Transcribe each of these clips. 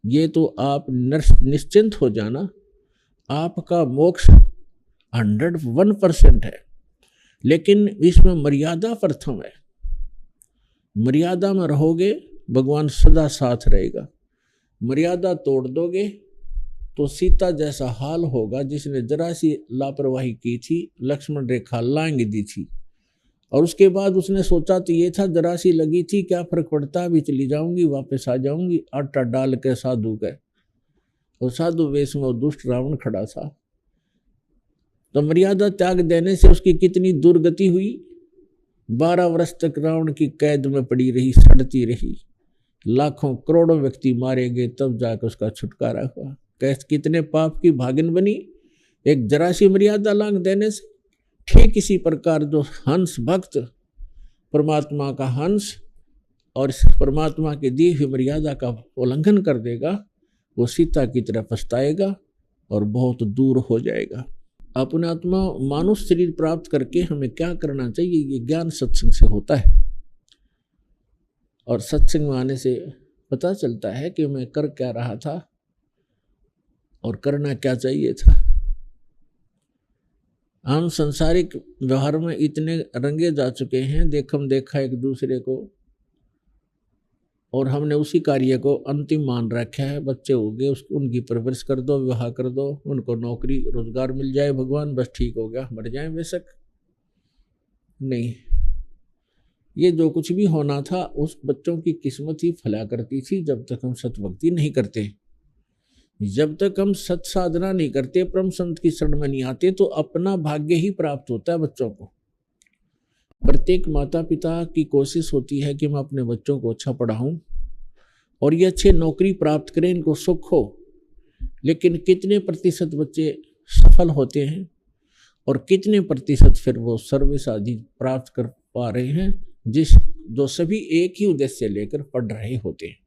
ये तो आप निश्चिंत हो जाना, आपका मोक्ष 101% है। लेकिन इसमें मर्यादा प्रथम है। मर्यादा में रहोगे, भगवान सदा साथ रहेगा। मर्यादा तोड़ दोगे तो सीता जैसा हाल होगा, जिसने जरा सी लापरवाही की थी, लक्ष्मण रेखा लांग दी थी, और उसके बाद उसने सोचा तो ये था जरा सी लगी थी, क्या फर्क पड़ता, अभी चली जाऊंगी, वापस आ जाऊंगी, आटा डाल के साधु के। और साधु वेश में वो दुष्ट रावण खड़ा था। तो मर्यादा त्याग देने से उसकी कितनी दुर्गति हुई। 12 वर्ष तक रावण की कैद में पड़ी रही, सड़ती रही, लाखों करोड़ों व्यक्ति मारे गए, तब जाकर उसका छुटकारा हुआ। कैसे कितने पाप की भागिन बनी एक जरा सी मर्यादा लांघ देने से। ठीक इसी प्रकार जो हंस भक्त परमात्मा का हंस और परमात्मा की दी हुई मर्यादा का उल्लंघन कर देगा, वो सीता की तरह पछताएगा और बहुत दूर हो जाएगा। अपने आत्मा मानुष शरीर प्राप्त करके हमें क्या करना चाहिए, ये ज्ञान सत्संग से होता है। और सत्संग में आने से पता चलता है कि मैं कर क्या रहा था और करना क्या चाहिए था। हम सांसारिक व्यवहार में इतने रंगे जा चुके हैं, देखम देखा एक दूसरे को, और हमने उसी कार्य को अंतिम मान रखा है। बच्चे हो गए, उसको उनकी परवरिश कर दो, विवाह कर दो, उनको नौकरी रोजगार मिल जाए, भगवान बस ठीक हो गया, मर जाए बेशक। नहीं, ये जो कुछ भी होना था उस बच्चों की किस्मत ही फला करती थी जब तक हम सतभक्ति नहीं करते। जब तक हम सत साधना नहीं करते, परम संत की शरण में नहीं आते, तो अपना भाग्य ही प्राप्त होता है बच्चों को। प्रत्येक माता पिता की कोशिश होती है कि मैं अपने बच्चों को अच्छा पढ़ाऊं और ये अच्छे नौकरी प्राप्त करें, इनको सुख हो। लेकिन कितने प्रतिशत बच्चे सफल होते हैं और कितने प्रतिशत फिर वो सर्विस आदि प्राप्त कर पा रहे हैं, जो सभी एक ही उद्देश्य लेकर पढ़ रहे होते हैं।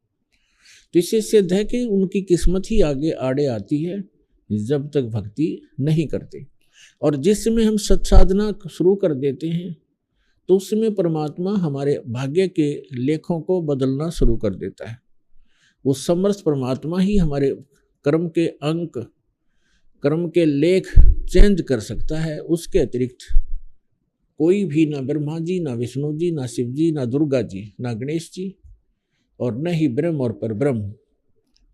तो इससे सिद्ध है कि उनकी किस्मत ही आगे आड़े आती है जब तक भक्ति नहीं करते। और जिस समय हम सत्साधना शुरू कर देते हैं तो उस समय परमात्मा हमारे भाग्य के लेखों को बदलना शुरू कर देता है। वो समर्थ परमात्मा ही हमारे कर्म के अंक, कर्म के लेख चेंज कर सकता है। उसके अतिरिक्त कोई भी, ना ब्रह्मा जी, ना विष्णु जी, ना शिव जी, ना दुर्गा जी, ना गणेश जी, और न ही ब्रह्म और परब्रह्म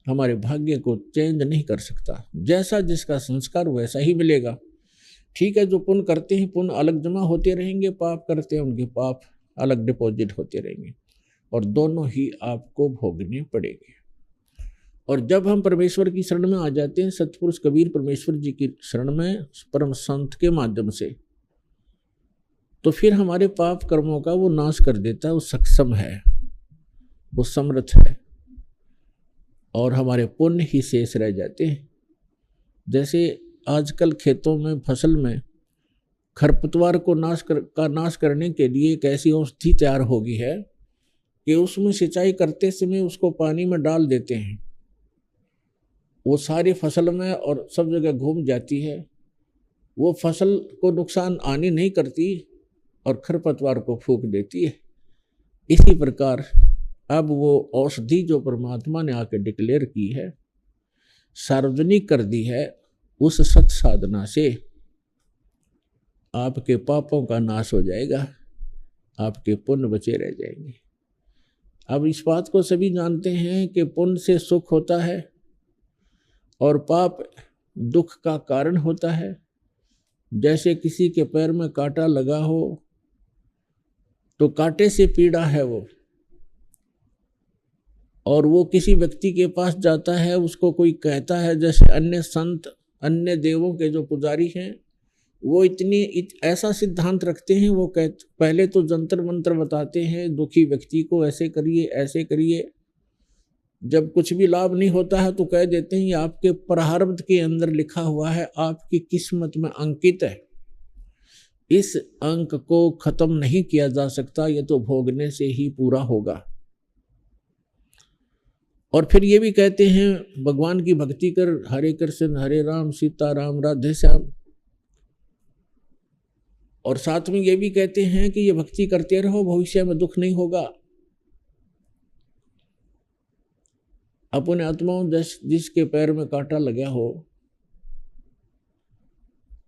हमारे भाग्य को चेंज नहीं कर सकता। जैसा जिसका संस्कार वैसा ही मिलेगा। ठीक है, जो पुण्य करते हैं पुण्य अलग जमा होते रहेंगे, पाप करते हैं उनके पाप अलग डिपॉजिट होते रहेंगे, और दोनों ही आपको भोगने पड़ेंगे। और जब हम परमेश्वर की शरण में आ जाते हैं, सतपुरुष कबीर परमेश्वर जी की शरण में परम संत के माध्यम से, तो फिर हमारे पाप कर्मों का वो नाश कर देता है। वो सक्षम है, वो समर्थ है, और हमारे पुण्य ही शेष रह जाते हैं। जैसे आजकल खेतों में, फसल में खरपतवार को नाश करने के लिए एक ऐसी औषधि तैयार हो गई है कि उसमें सिंचाई करते समय उसको पानी में डाल देते हैं, वो सारी फसल में और सब जगह घूम जाती है। वो फसल को नुकसान आने नहीं करती और खरपतवार को फूंक देती है। इसी प्रकार अब वो औषधि जो परमात्मा ने आके डिक्लेयर की है, सार्वजनिक कर दी है, उस सत साधना से आपके पापों का नाश हो जाएगा, आपके पुण्य बचे रह जाएंगे। अब इस बात को सभी जानते हैं कि पुण्य से सुख होता है और पाप दुख का कारण होता है। जैसे किसी के पैर में कांटा लगा हो तो कांटे से पीड़ा है वो, और वो किसी व्यक्ति के पास जाता है, उसको कोई कहता है, जैसे अन्य संत, अन्य देवों के जो पुजारी हैं, वो ऐसा सिद्धांत रखते हैं, वो पहले तो जंतर मंत्र बताते हैं दुखी व्यक्ति को, ऐसे करिए ऐसे करिए। जब कुछ भी लाभ नहीं होता है तो कह देते हैं ये आपके प्रारब्ध के अंदर लिखा हुआ है, आपकी किस्मत में अंकित है, इस अंक को खत्म नहीं किया जा सकता, ये तो भोगने से ही पूरा होगा। और फिर ये भी कहते हैं भगवान की भक्ति कर, हरे कृष्ण हरे राम सीता राम राधे श्याम। और साथ में ये भी कहते हैं कि ये भक्ति करते रहो, भविष्य में दुख नहीं होगा। अपने आत्माओं जिसके पैर में कांटा लगा हो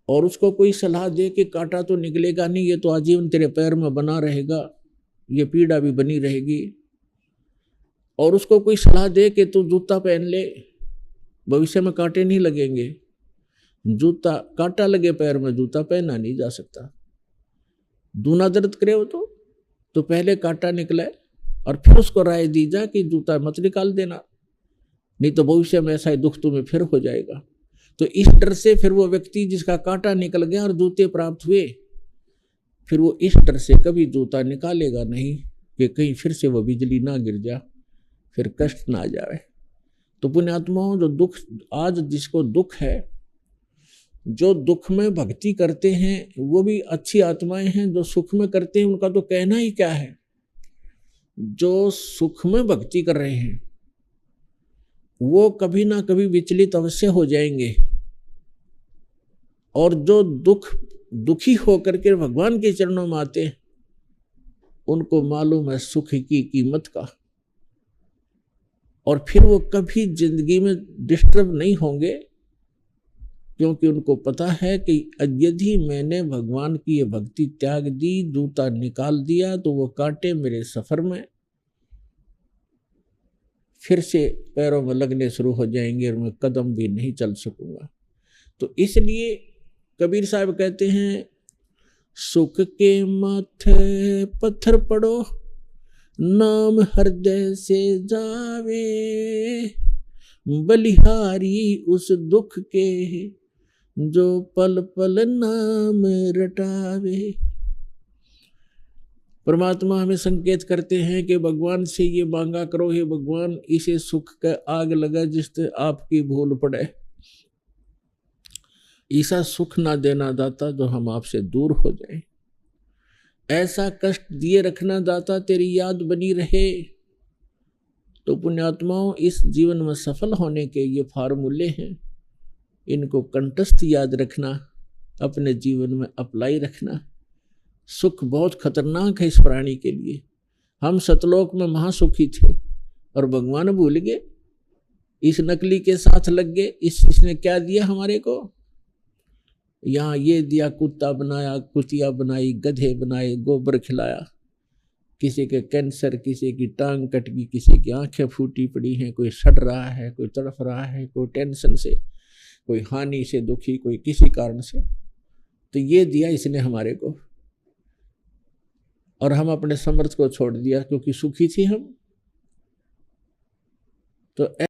और उसको कोई सलाह दे कि कांटा तो निकलेगा नहीं, ये तो आजीवन तेरे पैर में बना रहेगा, ये पीड़ा भी बनी रहेगी, और उसको कोई सलाह दे कि तू जूता पहन ले, भविष्य में कांटे नहीं लगेंगे। जूता, कांटा लगे पैर में जूता पहना नहीं जा सकता। दूना दर्द करे हो तो पहले कांटा निकले और फिर उसको राय दी जा कि जूता मत निकाल देना, नहीं तो भविष्य में ऐसा ही दुख तुम्हें फिर हो जाएगा। तो इस डर से फिर वो व्यक्ति जिसका कांटा निकल गया और जूते प्राप्त हुए, फिर वो इस डर से कभी जूता निकालेगा नहीं कि कहीं फिर से वो बिजली ना गिर जा, फिर कष्ट ना आ जाए। तो पुण्यात्माओं, जो दुख आज जिसको दुख है, जो दुख में भक्ति करते हैं वो भी अच्छी आत्माएं हैं, जो सुख में करते हैं उनका तो कहना ही क्या है। जो सुख में भक्ति कर रहे हैं वो कभी ना कभी विचलित अवश्य हो जाएंगे, और जो दुखी होकर के भगवान के चरणों में आते हैं उनको मालूम है सुख की कीमत का, और फिर वो कभी जिंदगी में डिस्टर्ब नहीं होंगे, क्योंकि उनको पता है कि यदि मैंने भगवान की ये भक्ति त्याग दी, जूता निकाल दिया, तो वो कांटे मेरे सफर में फिर से पैरों में लगने शुरू हो जाएंगे और मैं कदम भी नहीं चल सकूंगा। तो इसलिए कबीर साहब कहते हैं, सुख के माथे पत्थर पड़ो, नाम हृदय से जावे, बलिहारी उस दुख के जो पल पल नाम रटावे। परमात्मा हमें संकेत करते हैं कि भगवान से ये मांगा करो, हे भगवान इसे सुख का आग लगा जिससे आपकी भूल पड़े, ऐसा सुख ना देना दाता जो हम आपसे दूर हो जाएं, ऐसा कष्ट दिए रखना दाता तेरी याद बनी रहे। तो पुण्यात्माओं, इस जीवन में सफल होने के ये फार्मूले हैं, इनको कंठस्थ याद रखना, अपने जीवन में अप्लाई रखना। सुख बहुत खतरनाक है इस प्राणी के लिए। हम सतलोक में महासुखी थे और भगवान भूल गए, इस नकली के साथ लग गए। इसने क्या दिया हमारे को? यहाँ ये दिया, कुत्ता बनाया, कुतिया बनाई, गधे बनाए, गोबर खिलाया, किसी के कैंसर, किसी की टांग कट गई, किसी की आंखें फूटी पड़ी हैं, कोई सड़ रहा है, कोई तड़फ रहा है, कोई टेंशन से, कोई हानि से दुखी, कोई किसी कारण से। तो ये दिया इसने हमारे को, और हम अपने समर्थ को छोड़ दिया क्योंकि सुखी थी हम। तो